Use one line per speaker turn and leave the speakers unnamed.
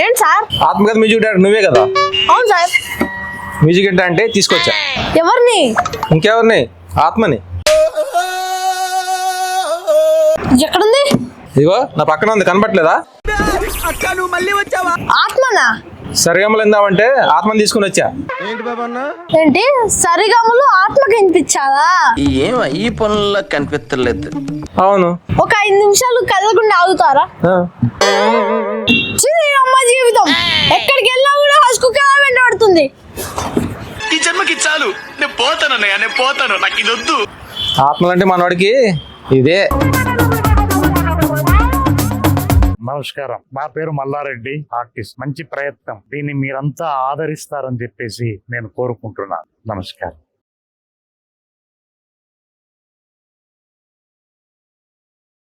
ఏంటి సార్?
ఆత్మకథ music director నువ్వే కదా?
అవును సార్.
మ్యూజిక్ డైరెక్టర్ అంటే తీసుకొచ్చా.
ఎవరిని?
ఇంకెవరిని? ఆత్మని.
ఎక్కడుంది?
ఇదిగో నా పక్కన ఉంది, కనపట్లేదా?
ఆత్మనా?
సరిగమలు ఎందామంటే ఆత్మని తీసుకుని వచ్చా.
ఏంటి సరిగమలు ఆత్మకి వినిపించాలా?
ఈ పనుల్లో కనిపించలేదు.
అవును.
ఒక 5 నిమిషాలు కదలకుండా ఆగుతారా? అమ్మ జీవితం ఎక్కడికి వెళ్ళినా కూడా హస్కుగా వెంటబడుతుంది.
ఈ జన్మకి చాలు, నేను పోతానన్నయ్య, నేను పోతాను, నాకు ఇది వద్దు.
ఆత్మలంటే మనవాడికి ఇదే.
నమస్కారం, నా పేరు మల్లారెడ్డి, ఆర్టిస్ట్. మంచి ప్రయత్నం, దీన్ని మీరంతా ఆదరిస్తారని చెప్పేసి నేను కోరుకుంటున్నాను. నమస్కారం.